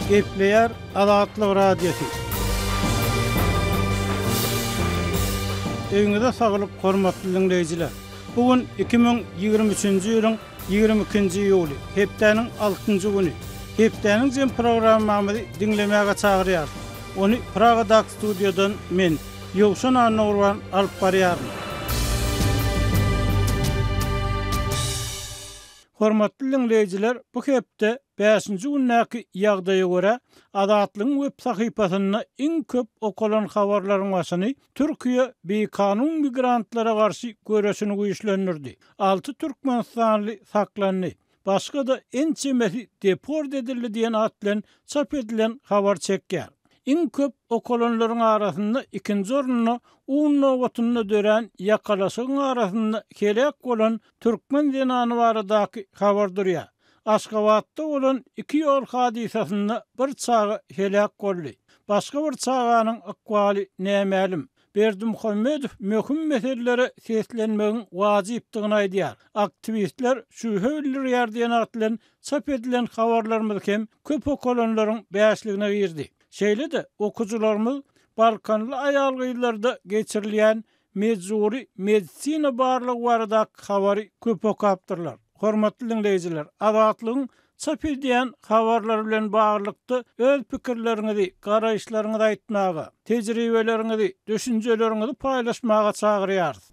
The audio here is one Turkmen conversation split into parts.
Gepleyer Adatlı Radyosu. Öňüňizde saglyk, hormatly dinleýijiler. Bugün 2023-nji ýylyň 22-nji ýuly, hepdeniň 6-njy güni. Hepdeniň jem programmamyzy dinlemäge çagyrýar. Onu Praga'daki studyodan men Ýowşan Anurwan alyp barýarym. Hormatly dinleýijiler, bu hepde 5-nji günnäki ýagdaýa görä Adatlyň web sahypasyna iň köp okulan habarlaryň başyny Türkiýe beýkanun migrantlara garşy göreşini güýçlendirdi. 6 türkmenstanly saklandy. Başga da en çemesi deport edildi diýen at bilen çap edilen habar çekýär. İň köp okulanlaryň arasynda ikinji orunny Unnowatynda dören ýakalaşygyň arasynda kelek bolan türkmen zenany baradaky habar durýar. Aşgabatda olan 2 ýol hadisasynda bir çagy helak boldy. Başga bir çaganyň akwaly nämelim? Berdimuhammedow möhüm meselelere seslenmegiň wajypdygyny aýdýar. Aktivistler şu höwürler diýen at bilen çap edilen habarlarymyz hem köp okulanlaryň bäşligine girdi. Şeýle de okujularymyz Balkanly aýal gyýlarda geçirilýän mejburi medisina barlygy barada habary köp okapdyrlar. Hormatly dinleýijiler, adatlyň çap edýän habarlar bilen baglykda öz pikirleriňizi, garaýşlaryňyzy aýtmaga, tejribeleriňizi, düşünjeleriňizi paýlaşmaga çagyrýarys.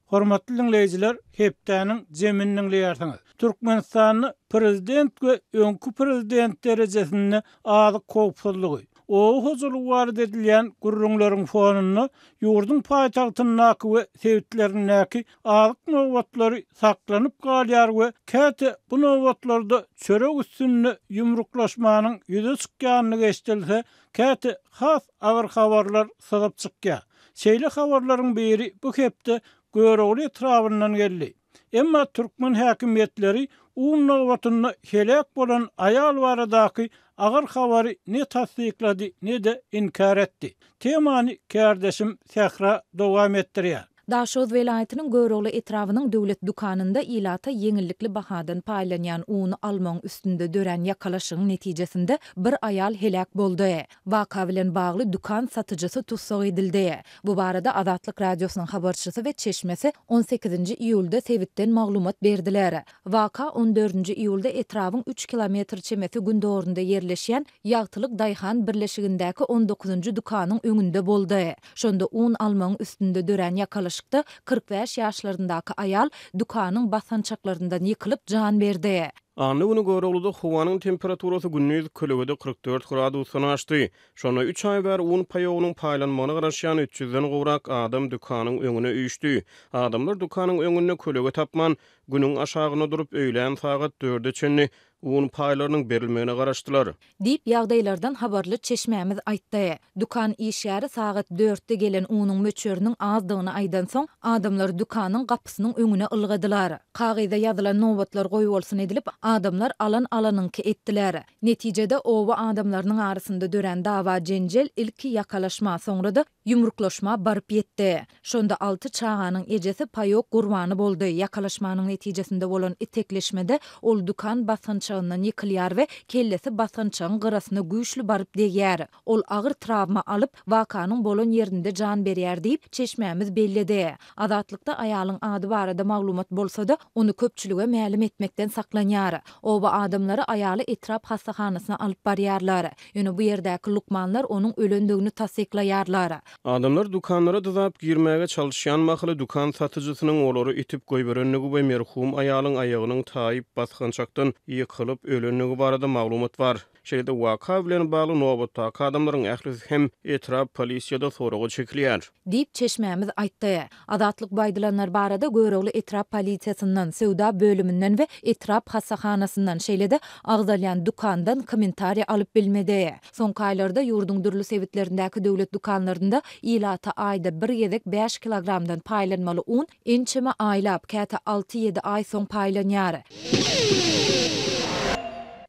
Hormatly dinleýijiler, hepdeniň jemini dinleýärsiňiz. Türkmenistanyň prezident we öňkü prezident derejesinde azy kopsuzlygy, o huzurly ward edilýän gurrunlaryň fonuny ýurdun paýtagtyndaky we sewitlerindäki alyk nowatlary saklanyp galýar we käte bu nowatlarda çörek üstünde ýumruklaşmanyň ýüze çykýanyny geçdilse, käte has agyr habarlar sygyp çykýar. Şeýle habarlaryň biri bu hepde Göregli etrafından geldi. Emma Türkmen häkimetleri Unnowatynda helak bolan aýal baradaky agyr habary ne tasdiklady ne de inkar etdi. Temany kardeşim Sehra dowam etdirýär. Daşoz welaýatynyň Göregli etrawynyň döwlet dukanynda ilata yeňillikli bahadan paýlanýan uny almaň üstünde dören ýakalaşygyň netijesinde bir aýal helak boldy. Waka bilen bagly dukan satyjysy tutsak edildi. Bu barada Adatlyk radiosynyň habarçysy we çeşmesi 18-nji iýulda Sewitden maglumat berdiler. Waka 14-nji iýulda etrawyň 3 kilometr çemesi gündorunda ýerleşýän Ýagtylyk Daýhan birleşigindäki 19-njy dukanyň öňünde boldy. Şonda un almaň üstünde dören ýakalaş 45 ýaşlaryndaky aýal dukanyň basançaklaryndan ýykylyp jan berdi. Anny güni Göreglyda howanyň temperaturasy gündüz kölegede 44 gradusyny aşdy. Şonu 3 ay ber un paýogynyň paýlanmagyna garaşýan 300-den gowrak adam dukanyň öňüne üýşdi. Adamlar dukanyň öňünde kölege tapman günüň aşagyna durup öýlen sagat 4-de çenni un paýlarynyň berilmegine garaşdylar. Diýip ýagdaýlardan habarly çeşmämiz aýtdy. Dukan işgäri sagat 4-de gelen unyň möçöriniň azdygyny aýdan soň adamlar dukanyň gapysynyň öňüne ylgadylar. Kagyda ýazylan nowatlar goýup bolsun edilip adamlar alanyňky etdiler. Netijede owa adamlarynyň arasynda dören dawa jenjel ilki ýakalaşma soňrada ýumruklaşma baryp ýetdi. Şonda 6 çaganyň ejesi paýok gurbany boldy. Ýakalaşmanyň netijesinde bolan etekleşmede ol dukan basançagyndan ýykylýar we kellesi basançagyň gyrasyna güýçli baryp degýär. Ol agyr travma alyp wakanyň bolan ýerinde jan berýär diýip çeşmämiz bellidi. Adatlykda aýalyň ady barada maglumat bolsa da onu köpçülige mälim etmekden saklanýar. Oba adamları aýaly etrap hastahanasyna alyp barýarlar. Ýöne bu ýerdäki lukmanlar onuň ölendigini tasdiklaýarlar. Adamlar dukanlara dızap girmäge çalışýan mahyly dukan satyjysynyň olary itip goýberendigi we merhum aýalyň aýagynyň taýyp basgançakdan ýykylyp ölenligi barada maglumat bar. Şeýle waka bilen bagly nowatdaky adamlaryň ählisi hem etrap polisiýada soragy çekilýär. Diýip çeşmämiz aýtdy. Adatlyk baýdylanlar barada Göregli etrap polisiýasynyň Sewda bölüminden we etrap hastahanasyndan şeýle de agdalýan dukandan kommentariýa alyp bilmedi. Soňky aýlarda ýurdun dürli sewitlerindäki döwlet dukanlarynda ilata aýda 1 gezek 5 kilogramdan paýlanmaly un ençeme aýlap käte 6-7 ay soň paýlanýar.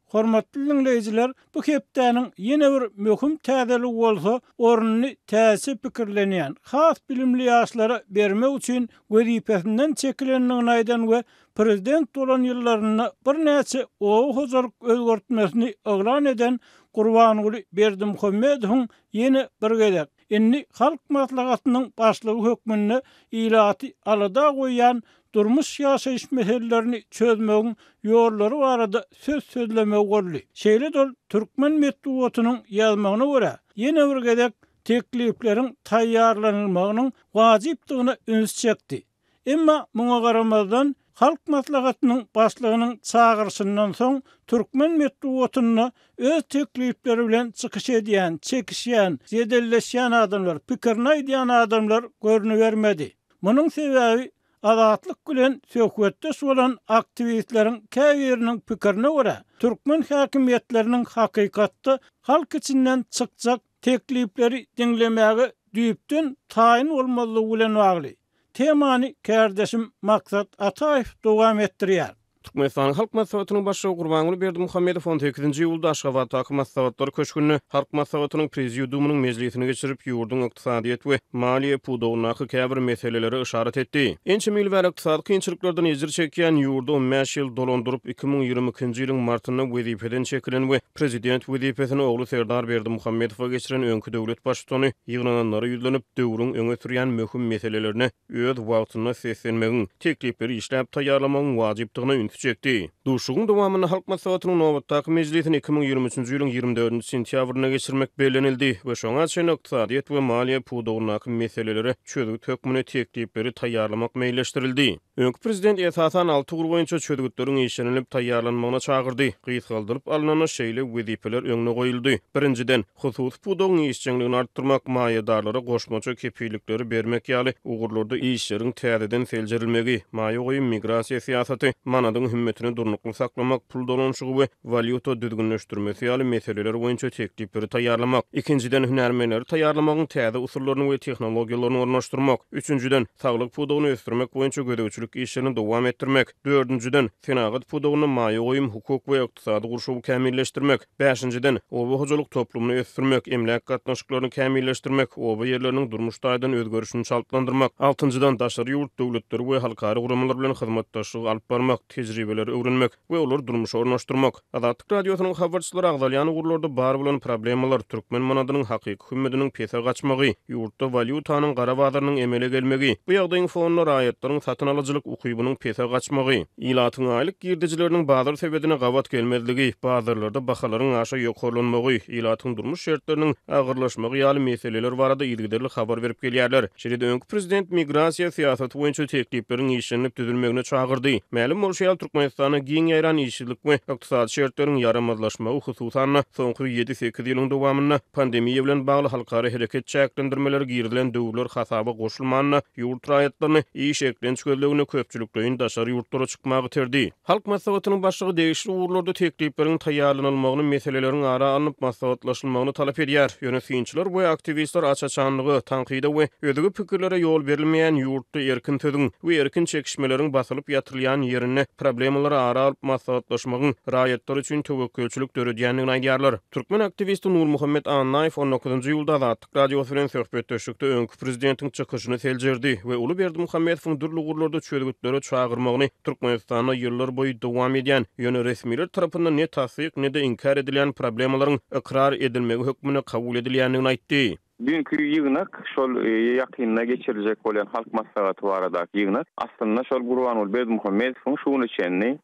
Hormatly dinleyijiler, bu hepdäniň ýene bir möhüm täzelik bolsa, ornuny täze pikirlenýän, has bilimli ýaşlara bermek üçin wezipesinden çekilendigini aýdan we prezident bolan ýyllaryna bir näçe ow hojalyk özgertmesini oglan eden Gurbanuly Berdimuhammedowyň ýene bir gezek inni halk maslahatynyň başlygy hökmünde ilaty alada goýan durmuş ýaşaýyş meselelerini çözmegiň ýollary barada söz sözlemek boldy. Şeýle dol türkmen medeniýetiniň ýazmagyna görä ýene bir gezek teklifleriň taýýarlanylmagynyň wajypdygyna üns çekdi. Emma muňa garamazdan halk maslahatynyň başlygynyň çağırşyndan soň türkmen medeniýetine öz teklifleri bilen çykyş edýän, çekişýän, jedelleşýän adamlar, pikirini aýdýan adamlar görüni bermedi. Munyň sebäbi azatlyk bilen söhbetde bolan aktivistleriň käbiriniň pikirine görä, türkmen häkimiýetleriniň hakykatda halk içinden çykjak teklifleri dinlemäge düýpden taýin bolmalygy bilen bagly. Temany kärdeşim Maksat Ataýew dowam etdirýär. Türkmenistan halk maslahatynyň başlygy Gurbanuly Berdimuhammedow 18-nji ýylda Aşgabatda maslahatlar köşkünni halk maslahatynyň prezidiumynyň mejlisine geçirip ýurdun ykdysadyýet we maliýe pudowyna käbir meseleleri işaret etdi. Ençe mil we ykdysady kynçylyklardan ejir çekýän ýurdu 15 ýyl dolandyryp 2022-nji ýylyň martyna wezipeden çekilen we prezident wezipesini ogly Serdar Berdimuhammedowa geçiren öňkü döwlet başçysyny ýygnananlara ýüzlenip döwrüň öňe sürýän möhüm meselelerini öz wagtyna seslenmegiň, teklifleri işläp taýýarlamagyň wajypdygyny çekdi. Duşugyň dowamyny halk maslahatynyň nowatdaky mejlisini 2023-nji ýylyň 24-nji sentýabryna geçirmek belenildi we şoňa çyn ykdysadyýet we maliýe pudowyna meseleleri çözüp hökmüne teklifleri taýýarlamak meýilleşdirildi. Öňkü prezident esasan 6 gur boýunça çözgütleriň işlenip taýýarlanmagyna çagyrdy. Gyýtgaldyryp alynan şeýle wezipeler öňüne goýuldy. Birinciden, husus pudowyň işçiligini artdyrmak, maýadarlara goşmaça kepilikleri bermek ýaly ugurlarda işleriň täzeden seljerilmegi, maýa goýum migrasiýa siýasaty, manadyň hümmetini durnukly saklamak, pul dolanşygy we valyuta düzgünleşdirmesi ýaly meseleler boýunça teklifleri taýýarlamak. Ikinciden, hünärmenleri taýýarlamagyň täze usullaryny we tehnologiýalaryny ornaşdyrmak. Üçünciden, saglyk pudowyny ösdürmek boýunça gödäwçilik işlerini dowam etdirmek. Dördünciden, fenagat pudowyny maýa goýum hukuk we ykdysady gurşuwy kämilleşdirmek. Beşinciden, oba hojalyk toplumyny ösdürmek, emlak gatnaşyklaryny kämilleşdirmek, oba ýerleriniň durmuşdaýdan özgörüşini çaltlandyrmak. Altıncıdan, daşary ýurt döwletleri we halkary guramalar bilen hyzmatdaşlyk alyp barmak, tejribeleri öwrenmek we olar durmuşa ornaşdyrmak. Azatlyk radiosynyň habarçylary agdalýan ugurlarda bar bolan problemalar türkmen manadynyň hakyky hümmetiniň pese gaçmagy, ýurtda valyutanyň gara bazarynyň emele gelmegi, bu ýagdaýyň fonuna raýatlaryň satyn alyjylyk ukybynyň pese gaçmagy, ilatyň aýlyk girdijileriniň bazar sebedine gawat gelmezligi, bazarlarda bahalaryň aşa ýokarlanmagy, ilatyň durmuş şertleriniň agyrlaşmagy ýaly meseleler barada ilgiderli habar berip gelýärler. Şeýle öňkü prezident migrasiýa siýasaty boýunça teklifleriň işlenip düzülmegine çagyrdy. Ma'lum bolşýar Türkmenistana giň ýaran işçilik we ykdysady şertleriň yaramazlaşmagy hususan soňky 7-8 ýylyň dowamyna pandemiýa bilen bagly halkary hereket çäklendirmeleri girdilen döwürler hasaba goşulmanyna ýurt raýatlaryny iş eklençgözlegine köpçüliklerin daşary ýurtlara çykmagy terdi. Halk maslahatynyň başlygy degişli ugurlarda teklifleriň taýýarlanylmagyny meseleleriň ara alınıp maslahatlaşylmagyny talap edýär. Ýönetimçiler we aktivistler açaçanlygy, tanqida we özüge pikirlere ýol berilmeýän ýurtda erkin söziň we erkin çekişmeleriň basylyp ýatyrylýan ýerine problemleri ara alıp maslahatlaşmagyň raýatlar üçin töwekkülçilik döredýändigini aýdýarlar. Türkmen aktivisti Nurmuhammed Annaýew 19-njy ýylda Azatlyk radiosu bilen söhbetdeşikde öňkü prezidentiň çykyşyny seljerdi we Uly Berdimuhammedowyň dürli ugurlarda çözgütlere çagyrmagyny Türkmenistanda ýyllar boýu dowam edýän ýöne resmiler tarapyndan ne tassyk ne de inkar edilýän problemalaryň ikrar edilmegi hökmüne kabul edilýändigini aýtdy. Dünkü ýygynak şol ýakynna geçiriljek bolan halk maslahaty baradaky ýygynak aslynda şol Gurbanuly Berdimuhammedowyň şuny içenni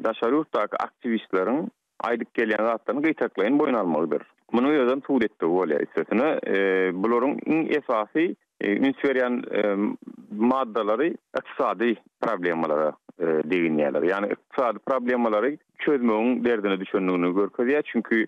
daşary ýurtdaky aktivistleriň aýdyp gelýän zatlaryny gytaklaýan boyun almagydyr. Muny ýazan tuğ etdi bolýar isletini. Bularyň iň esasy üns berýän maddalary ykdysady problemalara deginýärler. Ýani ykdysady problemalary çözmegiň derdine düşendigini görkezýär. Çünki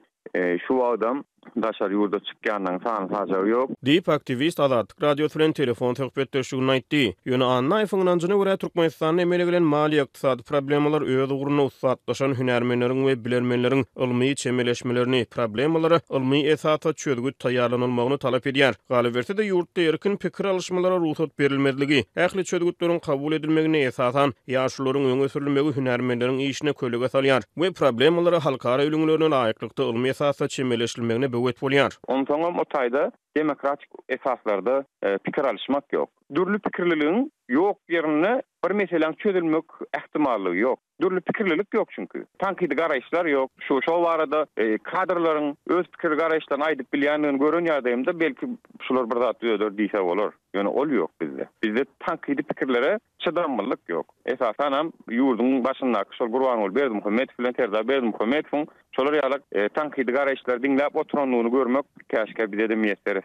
şu adam daşary ýurda çykýandan sany hajagy ýok. Diýip aktivist Azatlyk radiosu bilen telefon söhbetleşigini aýtdy. Ýöne anna ifunanjyna görä Türkmenistanyň emele gelen mali ykdysady problemalar öz ugruna usatlaşan hünärmenleriň we bilermenleriň ilmi çemeleşmelerini, problemalary ilmi esasa çözgüt taýýarlanylmagyny talap edýär. Galy berse de ýurtda erkin pikir alışmalara ruhsat berilmediligi, ähli çözgütlerin kabul edilmegine esasan ýaşlaryň öňe sürilmegi hünärmenleriň işine kölega salýar we problemalara halkara öňlerine aýaklykda ilmi esasa çemeleşilmegine böwet bolýar. Ondan o taýda demokratik esaslarda pikir alışmak ýok. Dürlü pikirliliğin ýok ýerine bir meseleň çözülmek ähtimallygy ýok. Dürlü pikirlilik ýok çünkü. Tankidi garaýşlar ýok. Şu barada kadrlaryň öz pikir garaýşlaryny aýdyp bilýändigini gören ýerdämde belki şular bir zat öýder diýse bolar. Ýöne ol ýok bizde. Bizde tankidi pikirlere çydamlılık ýok. Esasen hem ýurdun başyndaky şol Gurbanuly Berdimuhammedow bilen Terza Berdimuhammedowyň şolar ýaly tankidi garaýşlar diňläp oturanlygyny görmek käşke bizde de meselesi.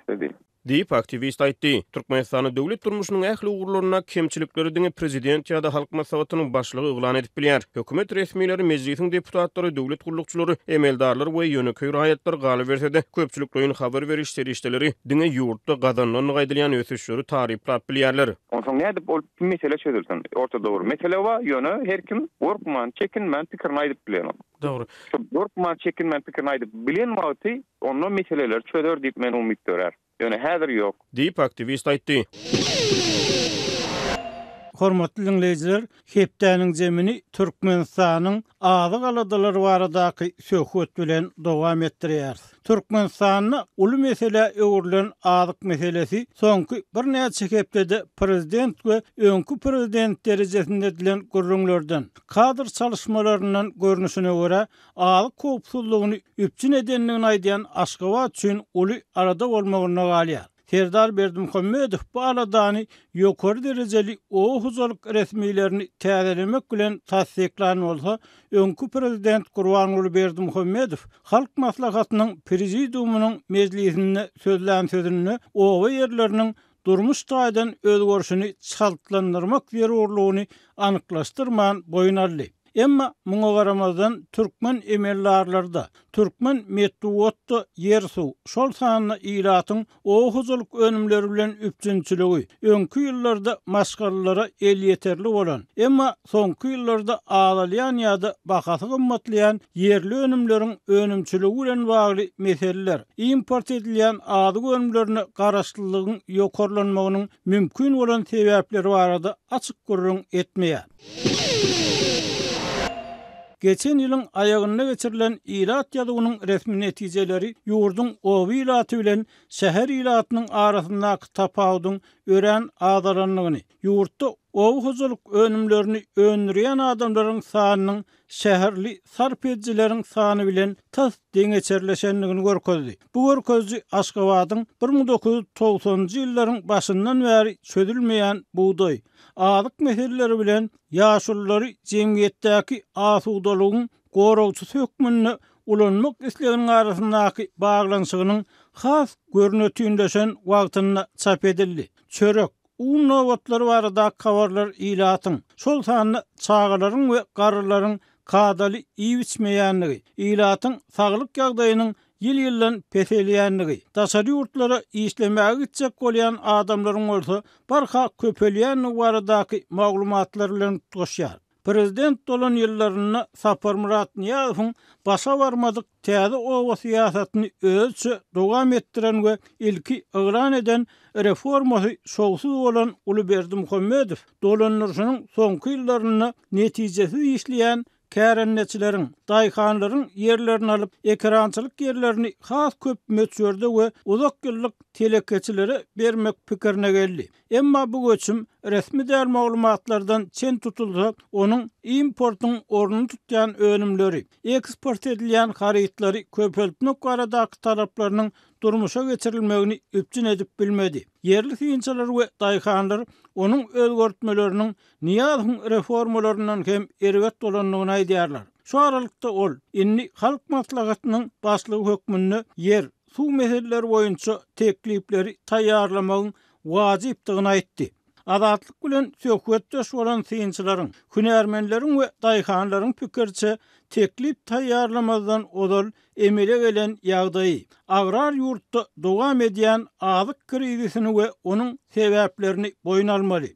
Diýip aktivist aýtdy. Türkmenistanyň döwlet durmuşynyň ähli ugurlaryna kemçilikleri diňe prezident ýa-da halk maslahatynyň başlygy eglan edip bilýär. Hökümet resmiýetleri, mejlisiň deputatlary, döwlet gurulukçylary, emeldarlar we ýöneköý raýatlar galy berse de köpçüliklerin habar beriş serişdeleri diňe ýurtda gazanlanyň gaýdylýan ösüşleri taryplap bilýärler. Ondan nädip ol mesele çözülsün. Ortada dogry mesele wa ýöne her kim gorkman, çekinmän pikirini aýdyp bilýär. Dogry. Gorkman, çekinmän pikirini aýdyp bilen wagty onu meseleler çözer diýip men umyt görär. Ýöne häzir ýok. Diýip aktivist aýtdy. Hormatly dinleyijiler, hepdäniň jemini Türkmenistanyň azyk aladalary baradaky söhbet bilen dowam etdirýär. Türkmenistanyň uly mesele öwrülen azyk meselesi soňky bir näçe hepdede prezident we öňkü prezident derejesinde edilen gurrunlardan kadr çalışmalaryndan görnüşine görä azyk köpçüldigini üpçün edenligini aýdýan Aşgabat üçin uly arada bolmagyna galýar. Serdar Berdimuhammedow bu aladany ýokary derejeli o huzurluk resmiýetlerini täzelemek bilen tasdiklan bolsa, öňkü prezident Gurbanuly Berdimuhammedow halk maslahatynyň prezidiumynyň mejlisinde sözlän sözüni owa ýerleriniň durmuş taýdan özgörüşini çaltlandyrmak zerurlygyny anyklaşdyrman boýun Emma muňa garamazdan türkmen emellarlarda, türkmen metduwatda ýersu, şol sanyna ýylatyň o huzurluk önümleri bilen üpçünçiligi, öňkü ýyllarda maşgalalara el ýeterli bolan, emma soňky ýyllarda ağlalýan ýa-da bahasy gymmatlaýan ýerli önümleriň önümçiligi bilen bagly meseleler, import edilýän adyk önümlerine garaşlylygyň ýokarlanmagynyň mümkin bolan sebäpleri barada açyk gurrun etmeýär. Geçen ýylyň aýagyna geçirilen ýylat ýadygynyň resmi netijeleri ýurdun owy ýylaty bilen şäher ýylatynyň arasyndaky tapawdyň ören adaranlygyny, ýurtda owy huzurluk önümlerini öndürýän adamlaryň sanynyň şäherli sarp edijileriň sany bilen tas deňeçerleşenligini görkezdi. Bu görkezdi Aşgabatyň 1990-njy ýyllaryň başyndan bäri çözülmeýän buğday, azyk meseleleri bilen ýaşullary jemgyýetdäki asudalygyň goragçy hökmüne ulanmak isleginiň arasyndaky baglanyşygynyň has görnetýündeşen wagtyna çap edildi. Çörek un nowatlary barada kawarlar ýylatyň, şol sanyny çağalaryň we garrylaryň kadaly iýiçmeýänligi, ýylatyň saglyk ýagdaýynyň ýyl-ýyldan peselýänligi, daşary ýurtlara işlemäge gitjek bolýan adamlaryň bolsa, barha köpelýän baradaky maglumatlar bilen tutuşýar. Prezident dolan ýyllaryna Sapar Murat Niýazowyň başa barmadyk täze owa siýasatyny özçe dowam etdiren we ilki eglan eden reformasy şowsuz bolan Uly Berdimuhammedow dolanlarynyň soňky ýyllaryna netijesiz işleýän kärenneçileriň, daýhanlaryň ýerlerini alyp ekrançylyk ýerlerini has köp möçürde we uzak ýyllyk telekeçilere bermek pikirine geldi. Emma bu göçüm resmi däl maglumatlardan çen tutulsa, onuň importyň ornuny tutýan önümleri, eksport edilýän harytlary köpeltmek baradaky talaplarynyň durmuşa geçirilmegini üpçün edip bilmedi. Yerli fiýinçiler we daýhanlar onuň özgörtmeleriniň Niýazowyň reformalaryndan hem erwet bolanlygyny aýdýarlar. Şu aralykda ol, inni halk maslahatynyň başlygy hökmünde yer, su meseleleri boýunça teklipleri taýýarlamagyň wajypdygyny aýtdy. Adatlyk bilen söhbetdeş bolan synçylaryň, hünärmenleriň we daýhanlaryň pikirçe teklip taýýarlamazdan odal emele gelen ýagdaýy, agrar ýurtda dowam edýän azyk krizisini we onuň sebäplerini boyun almaly.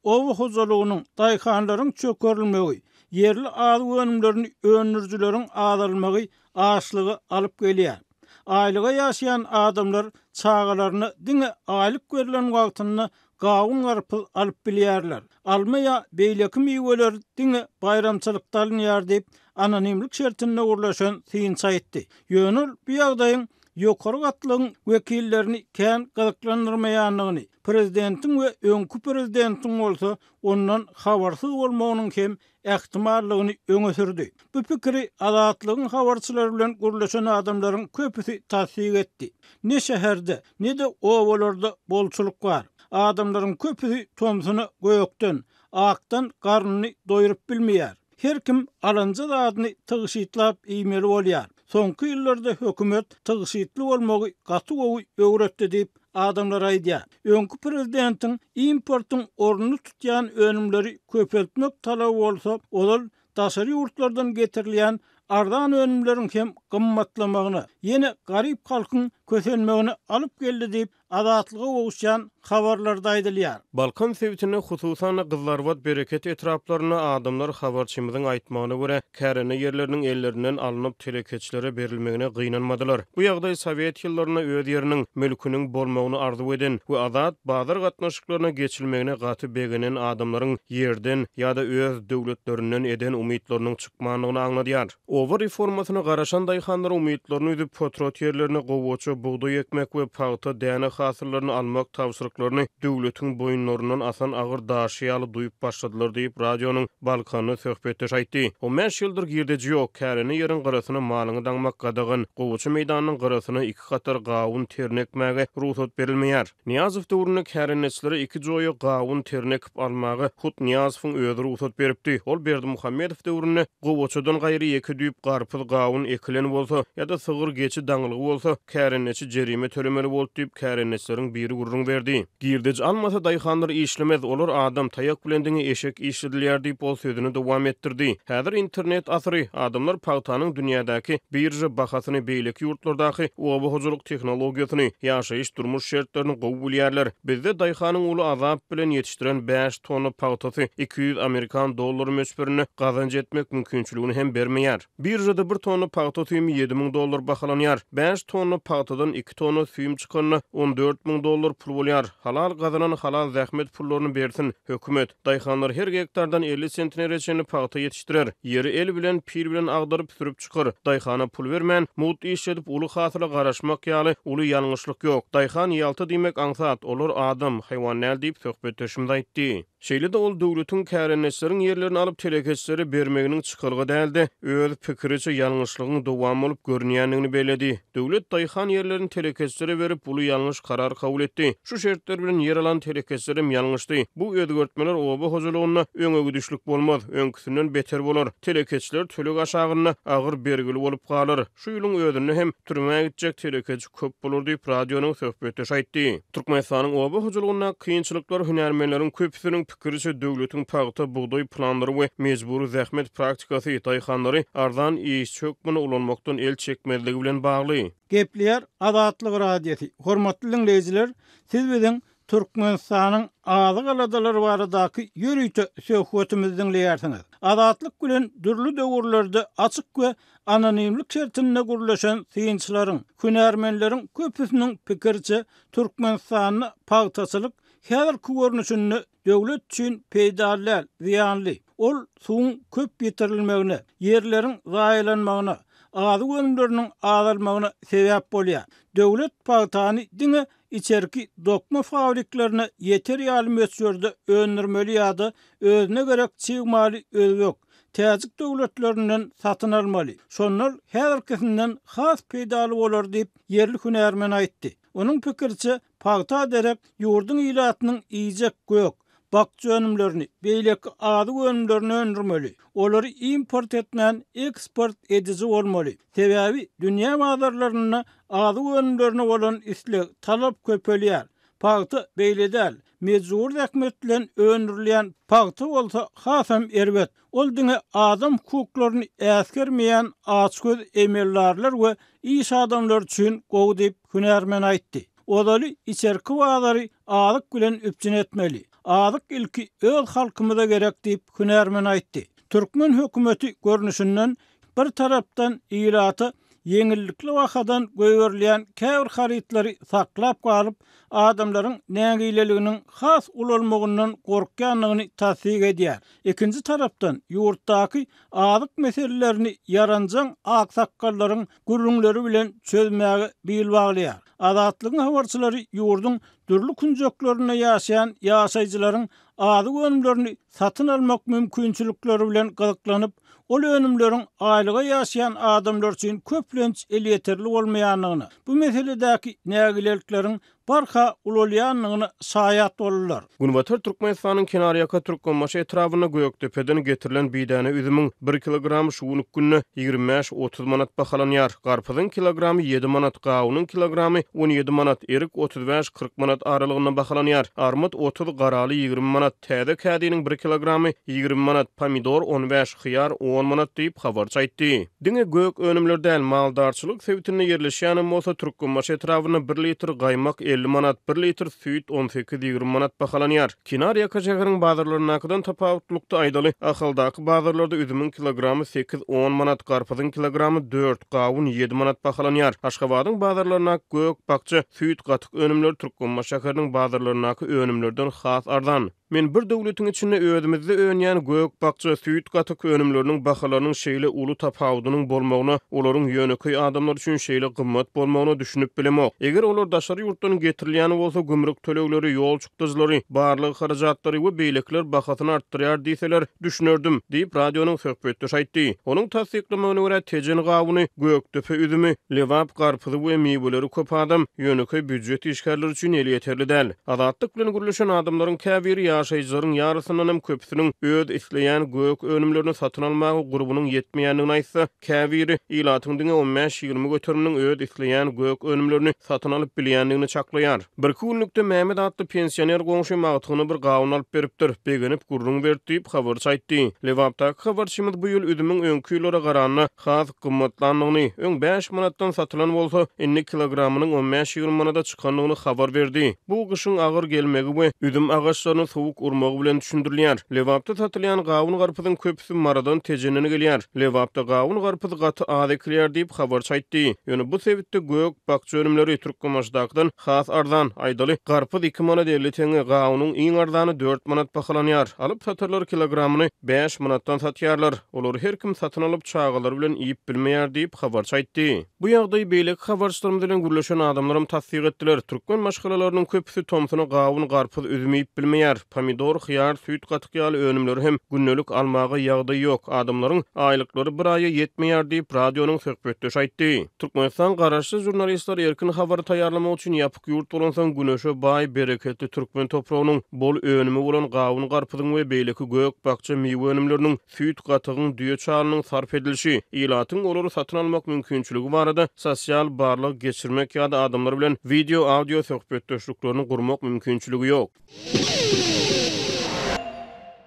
Owa hojalygynyň daýhanlaryň çökerilmegi, yerli azyk önümlerini önürjüleriň azalmagy aşlygy alyp gelýär. Aýlyga ýaşaýan adamlar çağalaryny diňe aýlyk berilen wagtyny gawun garpy alyp bilýärler. Almaya beýleki miweler diňe bayramçylykda alynýar diýip anonimlik şertinde urlaşan synç aýtdy. Ýönül bu ýagdaýyň ýokary gatlygyň wekillerini kän gyzyklandyrmaýanlygyny, prezidentiň we öňkü prezidentiň bolsa ondan habarsyz bolmagynyň hem ähtimallygyny öňe sürdi. Bu pikiri adatlygyň habarçylary bilen gurlaşan adamlaryň köpüsi tasdik etdi. Ne şäherde, ne de owalarda bolçuluk bar. Adamlaryň köpüsi tomsuny göýekden, akdan garnyny doýurup bilmeýär. Her kim alanja zadyny tygyşytlap iýmeli bolýar. Soňky ýyllarda hökümet tygyşytly bolmagy gaty gowy öwretdi diýip adamlar aýdýar. Öňkü prezidentiň importyň ornuny tutýan önümleri köpeltmek talaby bolsa, olal daşary ýurtlardan getirilýän ardan önümleriň hem gymmatlamagyny, ýene garyp halkyň kösenmegini alyp geldi diýip adatlyga oguşan habarlarda aýdylýar. Balkan sewtine hususan Gyzlarwat bereket etraplaryna adamlar habarçymyzyň aýtmagyna görä kärene ýerleriniň ellerinden alınıp telekeçlere berilmegine gynanmadylar. Bu ýagdaý Sowet ýyllaryna öz ýeriniň mülküniň bolmagyny arzu eden we azat bazar gatnaşyklaryna geçilmegine gaty begenen adamlaryň ýerden ýa-da öz döwletlerinden eden umytlarynyň çykmanyny aňladýar. Owa reformasyna garaşan daýhanlar umytlaryny üzüp potrot ýerlerini gowaça buğday ekmek we paýta däne hasyrlaryny almak tawsyryklaryny döwletiň boyunlaryndan asan agyr daşy aly duýup başladylar diýip radionyň Balkany söhbetdeş aýtdy. O 5 ýyldyr girdeji ýok, kärine ýeriň gyrasyny malyny daňmak gadagyn, gowaça meýdanynyň gyrasyny 2 gatar gawun ternekmäge ruhsat berilmeýär. Niýazow döwrüne kärenetçilere 2 joýa gawun ternekip almagy Hut Niýazowyň özi ruhsat beripdi. Ol Berdimuhammedow döwrüne gowaçadan gaýry 2 düýüp garpyz gawun ekilen bolsa ýa-da sygyr geçi daňlygy bolsa kärenetçi jerime tölemeli bolup diýip kärenetçileriň biri gurrun berdi. Girdeji almasa daýhanlar işlemez, olar adam taýak bilen diňe eşek işledilýär diýip ol sözüni dowam etdirdi. Häzir internet asyry, adamlar paýtanyň dünýädäki birje bahasyny beýleki ýurtlardaky owa hojalyk tehnologiýasyny, ýaşaýyş durmuş şertlerini gowy bilýärler. Bizde daýhanyň uly azap bilen ýetişdiren 5 tonna paýtasy 200 Amerikan dollary möçberini gazanç etmek mümkinçiligini hem bermeýär. Birjede 1 tonna paýta tüými $7,000 bahalanýar. 5 tonna paýtadan 2 tonna süýüm çykanyna $14,000 pul bolýar. Halal gazanan halal zähmet pullaryny bersin. Hökümet daýhanlar her hektardan 50 sentine reçeni paýta ýetişdirer. Ýeri el bilen pir bilen agdaryp sürüp çykyr. Daýhana pul bermän, mut iş edip uly hasyla garaşmak ýaly uly ýalňyşlyk ýok. Daýhan ýalty diýmek aňsat, olar adam, haýwan näl diýip söhbetdeşimde aýtdy. Şeýle de ol döwletiň kärenetçileriň ýerlerini alyp telekeçlere bermeginiň çykylgy däldi. Öz pikiriçe ýalňyşlygyň dowam bolup görnýändigini beledi. Döwlet daýhan ýerlerini telekeçlere berip uly ýalňyş karar kabul etdi. Şu şertler bilen yer alan telekeçlerim ýalňyşdy. Bu özgertmeler oba hojalygyna öňe gidişlik bolmaz, öňküsinden beter bolar. Telekeçler tölek aşagyna agyr bergili bolup galar. Şu ýylyň özüne hem türmäge gitjek telekeç köp bolar diýip radionyň söhbetdeş aýtdy. Türkmenistanyň oba hojalygyna kynçylyklar hünärmenleriň köpüsiniň pikiriçe döwletiň paýta buğday planlary we mejburi zähmet praktikasy daýhanlary ardan iş çökmüni ulanmakdan el çekmezligi bilen bagly. Gepler Adatlyk radiosi. Hormatly dinleýijiler, siz biziň Türkmenistanyň azyk aladalary baradaky ýürüýte söhbetimizi dinleýärsiňiz. Adatlyk bilen dürli döwürlerde açyk we anonimlik şertinde gurlaşan synçylaryň, hünärmenleriň köpüsiniň pikirçe Türkmenistanyň paýtaçylyk häzirki görnüşini döwlet üçin peýdallar, ziýanly. Ol suwun köp ýetirilmegine, ýerleriň zaýlanmagyna, azyk önümleriniň azalmagyna sebäp bolýar. Döwlet paýtany diňe içerki dokma fabriklerine yeter ýaly möçberde öndürmeli ýa-da özüne gerek çygmaly özbek täzik döwletlerinden satyn almaly. Şonlar häzirkisinden has peýdaly bolar diýip yerli hünärmen aýtdy. Onuň pikirçe paýta derek ýurdun ýylatynyň iýjek gök, bakçy önümlerini, beýleki azyk önümlerini öndürmeli. Olary import etmän eksport edici bolmaly. Sebäbi dünýä bazarlaryna azyk önümlerine bolan isleg talap köpelýär. pagty beýle däl. Mejbur häkmet bilen öndürilen pagty bolsa hasam erbet. Ol diňe adam hukuklaryny äskermeýän açgöz emellerler we iş adamlar üçin gowy diýip hünärmen aýtdy. Odaly içerki wagtlary alyk bilen üpçün etmeli. Alyk ilki öz halkymyza gerek diýip hünärmen aýtdy. Türkmen hökümeti görnüşinden bir tarapdan ýylaty yeňillikli wakadan göýberleýän käbir harytlary saklap galyp adamlaryň nägileliginiň has ulalmagyndan gorkýanlygyny tasdik edýär. Ikinji tarapdan ýurtdaky adyk meselelerini yaranjan aksakallaryň gürrüňleri bilen çözmäge bil baglaýar. Adatlygyň habarçylary ýurdun dürli kunjoklarynda ýaşaýan ýaşaýjylaryň ady önümlerini satyn almak mümkinçilikleri bilen gyzyklanyp, ol önümleriň aýlyga ýaşaýan adamlar üçin köplenç elýeterli bolmaýanlygyny, bu meseledäki nägilelikleriň barha ulalýanlygyny şaýat bolurlar. Günbatar Türkmenistanyň Kenarýaka Türkmenbaşy etrawyna Göýekdepeden getirilen biýdäne üzümüň 1 kilogramy şuwnyk günne 25-30 manat bahalanýar. Garpyzyň kilogramy 7 manat, gawynyň kilogramy 17 manat, erik 35-40 manat aralygyna bahalanýar. Armut 30, garaly 20 manat, täze kädiniň 1 kilogramy 20 manat, pomidor 15, hyýar 10 manat diýip habarça aýtdy. Diňe göýek önümler däl maldarçylyk sebitine ýerleşýän bolsa Türkmenbaşy etrawyna 1 litr gaýmak 50 manat, 1 litr süýt 18-20 manat bahalanýar. Kenarýaka şäheriň bazarlarynakydan tapawutlukda aýdaly ahyldaky bazarlarda üzümüň kilogramy 8-10 manat, garpyzyň kilogramy 4, gawyn 7 manat bahalanýar. Aşgabatyň bazarlaryna göýek bakça, süýt gatyk önümler Türkmenbaşy şäheriniň bazarlarynaky önümlerden has arzan. Men bir döwletiň içinde özümizde öňýän göýek bakça, süýt gatyk önümleriniň bahalarynyň şeýle uly tapawudynyň bolmagyna, olaryň ýöneköý adamlar üçin şeýle gymmat bolmagyna düşünüp bilemok. Eger olar daşary ýurtdan getirilýän bolsa gümrük tölegleri, ýol çykdyjlary, barlyk harajatları we beýlekler bahasyny artdyrýar diýseler düşünerdim diýip radionyň söhbetde aýtdy. Onuň tasdiklamagyna görä tejen gawyny, Göýekdepe üzümi, lewap garpyzy we meýweleri köp adam ýöneköý büdjet işgärleri üçin elýeterli däl. Azatlyk bilen gürleşen adamlaryň käbiri ýaşaýjylaryň ýarysyndan hem köpsiniň öz isleýän göýek önümlerini satyn almagy gurubunyň ýetmeýänligini aýtsa, käbiri ýylatyň diňe 15-20 götürümniň öz isleýän göýek önümlerini satyn alyp bilýänligini çaklaýar. Bir günlükde Mehmet adly pensioner goňşy magtyny bir gawun alyp beripdir. Begenip gurrun berdi diýip habar çaýtdy. Lewapdaky habarçymyz bu ýyl üzümüň öňkü ýylara garanyna has gymmatlandygyny, öň 5 manatdan satylan bolsa 50 kilogramynyň 15-20 manata çykanlygyny habar berdi. Bu gyşyň agyr gelmegi we üzüm agaçlaryny sowuk urmagy bilen düşündirilýär. Lewapda satylýan gawun garpyzyň köpüsi maradan tejenini gelýär. Lewapda gawun garpyzy gaty ady kilýär diýip habar çaýtdy. Ýöne bu sebitde göýek bakça önümleri Türkmenbaşydakydan has arzan aýdaly garpyz 2 manat 50 tenge, gawunyň iň arzany 4 manat bahalanýar. Alyp satarlar kilogramyny 5 manatdan satýarlar. Olar her kim satyn alyp çağalar bilen iýip bilmeýär diýip habar çaýtdy. Bu ýagdaý beýlek habarçylarym bilen gürleşen adamlarym tasdik etdiler. Türkmen maşgalalarynyň köpüsi tomsuny gawun garpyz üzüm iýip bilmeýär. Pomidor, hyýar, süýt gatyk ýaly önümleri hem günnelik almagy ýagdaý ýok. Adamlaryň aýlyklary bir aýa ýetmeýär diýip radionyň söhbetde aýtdy. Türkmenistan garaşly jurnalistler erkin habar taýýarlamak üçin ýapyk ýurt bolansaň güneşe baý bereketli Türkmen topragynyň bol önümi bolan gawun garpyzyň we beýleki göýek bakça meýwe önümleriniň süýt gatygyň düýe çalynyň sarf edilişi, ýylatyň olary satyn almak mümkinçiligi barada sosial barlyk geçirmek ýa-da adamlar bilen video, audio söhbetdeşliklerini gurmak mümkinçiligi ýok.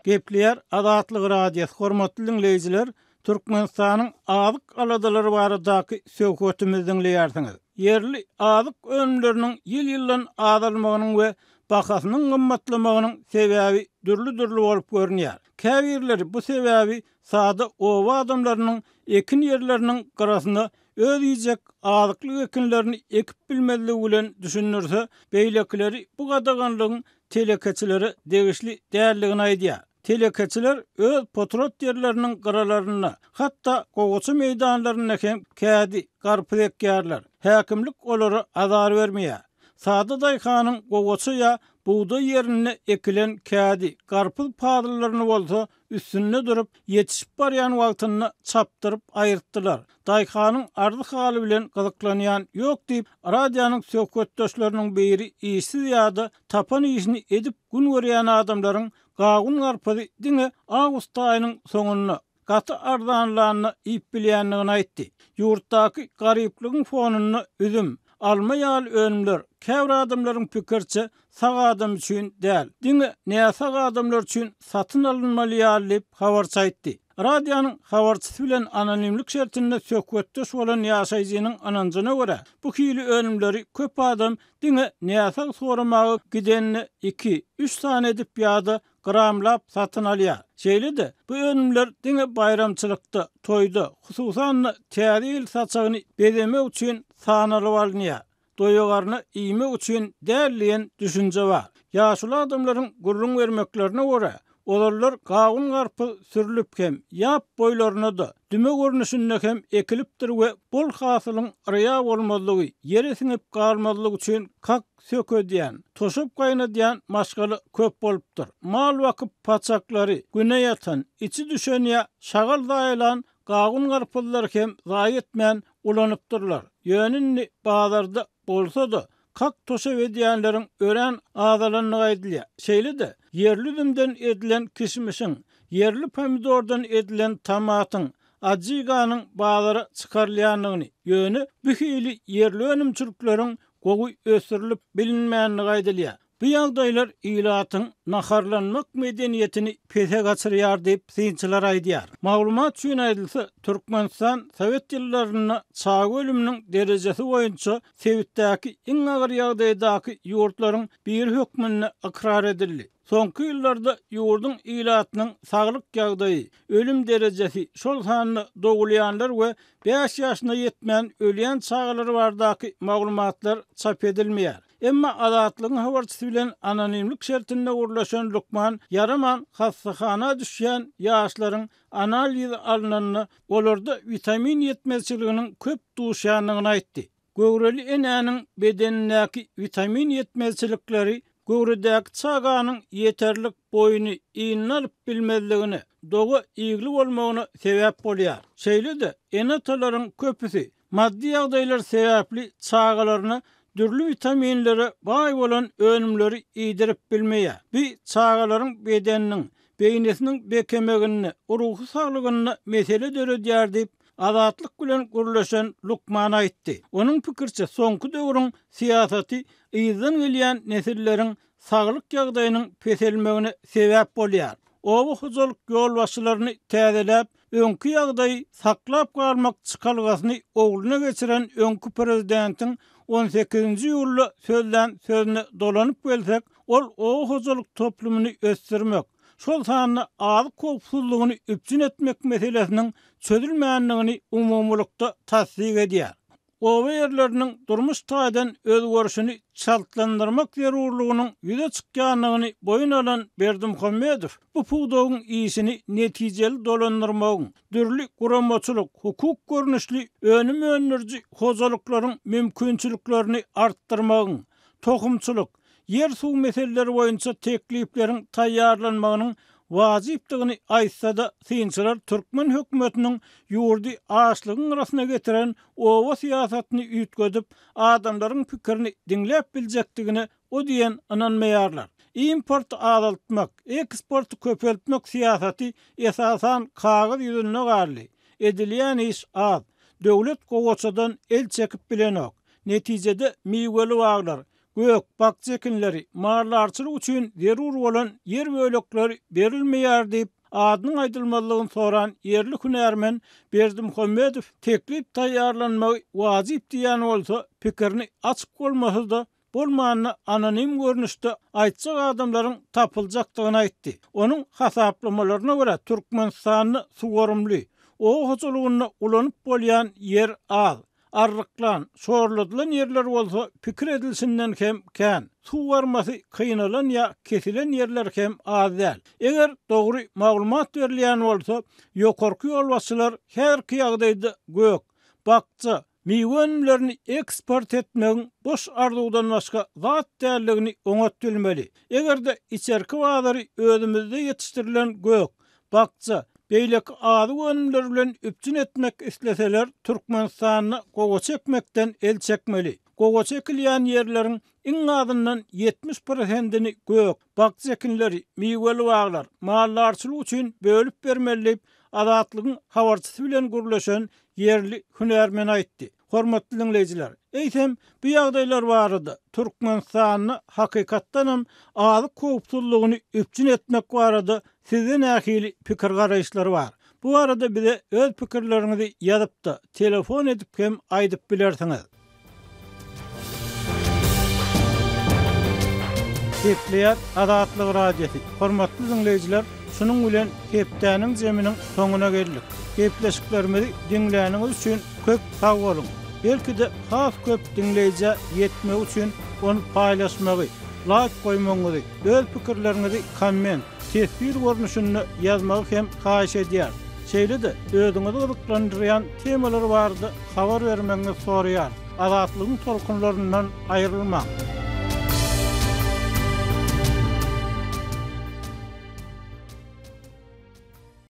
Gepleýär Azatlyk radiosu hormatly dinleýijiler, Türkmenistanyň azyk aladalary baradaky söhbetimizi dinleýärsiňiz. Yerli azyk önümleriniň ýyl-ýyldan azalmagynyň we bahasynyň gymmatlamagynyň sebäbi dürli bolup görünýär. Käbirleri bu sebäbi sada owa adamlarynyň ekin ýerleriniň garasynda öz ýyjek azyklyk ekinlerini ekip bilmezligi bilen düşünürse, beýlekleri bu gadaganlygyň telekeçileri degişli dälligini aýdýar. Telekeçiler öz potrot ýerleriniň garalaryna, hatda gowaçy meýdanlaryna hem kädi garpyz ekýärler. Häkimlik olary azar bermeýär. Sada daýhanyň gowaçy ýa buğday ýerine ekilen kädi garpyz padyrlaryny bolsa üstünde durup ýetişip barýan wagtyny çapdyryp aýyrtdylar. Daýhanyň ardy haly bilen gyzyklanýan ýok diýip radionyň söhbetdeşleriniň biri işsiz ýa-da tapan işini edip gün görýän adamlaryň gawun garpyzy diňe awgust aýynyň soňuna gaty arzanlaryny iýip bilýänligini aýtdy. Ýurtdaky garypligiň fonuny üzüm, alma ýaly önümler käbir adamlaryň pikirçe sag adam üçin däl. Diňe näme sag adamlar üçin satyn alynmaly ýalyp habarçy aýtdy. Radionun habarçysy bilen anonimlik şertinde söhbetdeş bolan ýaşaýjynyň ananjyna görä, bu hili önümleri köp adam diňe näme soramagy gidenini 2-3 sany edip ýa-da gramlap satyn alýar. Şeýle-de bu önümler diňe bayramçylykda, toýda, hususan täze saçagyny bedemek üçin sanalyp alynýar. Doýagaryny iýmek üçin däliýen düşünje bar. Ýaşly adamlaryň gurrun vermeklerine görä, olarlar gawun garpy sürülip hem ýap boýlaryna da düme görnüşinde hem ekilipdir we bol hasylyň araya bolmalygy, ýere siňip galmalygy üçin kak söködýän, toşup gaýnadýan maşgaly köp bolupdyr. Mal wakyp paçaklary güne ýatan, içi düşen ýa şagal daýlan gawun garpylar hem zaý etmän ulanypdyrlar. Ýönünni bazarda bolsa-da kak toşa edýänleriň ören adalarına gaýdylýar. Şeýle-de yerli üzümden edilen kişmişin, yerli pomidordan edilen tamatyň, ajyganyň bazara çykarylýanyny, ýöne bu hili yerli önümçülükleriň gowy ösürilip bilinmänini gaýdylýar. Bu ýagdaýlar ilatyň naharlanmak medeniýetini pese gaçyrýar diýip synçylar aýdýar. Maglumat üçin aýdylsa, Türkmenistan Sowet ýyllaryna çağ ölüminiň derejesi boýunça Sowetdäki iň agyr ýagdaýdaky ýurtlaryň bir hökmüne ikrar edildi. Soňky ýyllarda ýurdun ilatynyň saglyk ýagdaýy, ölüm derejesi, şol sanyny dogulýanlar we 5 ýaşyna ýetmän ölýän çağlary bardaky maglumatlar çap edilmeýär. Emma adatlygyň habarçysy bilen anonimlik şertinde gurlaşan Lukman Yaraman hassahana düşýän ýaşlaryň analiz alynanyny, olarda vitamin ýetmezçiliginiň köp duşýanyny aýtdy. Göwreli enäniň bedenindäki vitamin ýetmezçilikleri göwredäki çaganyň ýeterlik boýuny iýnini alyp bilmezligini, dogu iýgili bolmagyna sebäp bolýar. Şeýle-de enatalaryň köpüsi maddi ýagdaýlar sebäpli çagalaryny dürlü vitaminlere bay bolan önümleri iýdirip bilmeýär. Bu çagalaryň bedeniniň, beýnesiniň bekemegini, ruhy saglygyny mesele döredýär diýip adatlyk bilen gurlaşan Lukman aýtdy. Onuň pikirçe soňky döwrüň siýasaty ýyzdan gelýän nesilleriň saglyk ýagdaýynyň peselmegine sebäp bolýar. Owa hojalyk ýol başlaryny täzeläp, öňkü ýagdaýy saklap galmak çykalgasyny ogluна geçiren öňkü prezidentiň 18-nji ýylda sözüne dolanyp gelsek, ol o hojalyk toplumyny ösdürmek, şol sanyny azy kopsuzlygyny üpjün etmek meselesiniň çözülmänligini umumlykda tasdik edýär. Owa ýerleriniň durmuş taýdan özgörüşini çaltlandyrmak zerurlygynyň ýüze çykýanlygyny boyun alan Berdimuhammedow bu puwdagyň iýişini netijeli dolandyrmagyň, dürli guramaçylyk, hukuk görnüşli önüm önürji hojalyklaryň mümkinçiliklerini artdyrmagyň, tohumçylyk, yer suw meseleleri boýunça teklipleriň taýýarlanmagynyň wajypdygyny aýtsa-da synçylar Türkmen hökümetiniň ýurdy açlygyň arasyna getiren owa siýasatyny üýtgedip, adamlaryň pikirini diňläp biljekdigine o diýen inanmaýarlar. Import azaltmak, eksport köpeltmek siýasaty esasan kagaz ýüzüne garly. Edilýän iş az. Döwlet gowaçadan el çekip bilenok. Netijede miweli waglar, gök, bakça ekinleri, marlarçılık üçin zerur bolan yer bölekleri berilmeýär diýip adynyň aýdylmalygyny soran yerli hünärmen Berdimuhammedow teklip taýýarlanmagy wajyp diýen bolsa, pikirini açyk bolmasa-da bolmanyny anonim görnüşde aýtjak adamlaryň tapyljakdygyny aýtdy. Onuň hasaplamalarına görä Türkmenistanyny suwarymly, o hojalygyny ulanyp bolýan yer az. Arryklan, şorladylan yerler bolsa pikir edilsinden hem kän. Suw barmasy kıynalan ýa kesilen yerler hem az däl. Eger dogry maglumat berilýän bolsa, ýokarky ýolbaşçylar her ýagdaýda gök, bakça, miwönlerini eksport etmegiň boş arzuwdan başga zat dälligini oňat bilmeli. Egerde içerki bazary özümizde ýetişdirilen gök, bakça, beýlek azy önümler bilen üpjün etmek isleseler, Türkmenistanyny gowa çekmekden el çekmeli. Gowa çekilýän yerleriň iň azyndan 70%-ni gök, bakça ekinleri, miweli baglar, mallarçylyk üçin bölüp bermeli, adatlygyň habarçysy bilen gurlaşan yerli hünärmen aýtdy. Hormatly dinleýijiler, Eýsem, bu ýagdaýlar barada Türkmenistanyny hakykatdanam azyk köpçülligini üpçün etmek barada sizin nähili pikir garaýşlary bar. Bu arada bize öz pikirlerinizi ýazyp da telefon edip hem aýdyp bilersiňiz. Hepleýär Adatlyk radiosu. Hormatly dinleýijiler, şunun bilen hepdäniň jeminiň soňuna geldik. Hepleşiklerimizi dinläniňiz üçin köp sag bolun. Belki de has köp dinleýije ýetmek üçin onu paýlaşmagy, like goýmaňyzy, öz pikirlerinizi komment, tesbir görnüşünde ýazmagy hem haýyş edýär. Şeýle de özüňizi gyzyklandyrýan temalar bardy, habar bermeňizi soraýar. Adatlygyň tolkunlaryndan aýrylmaň.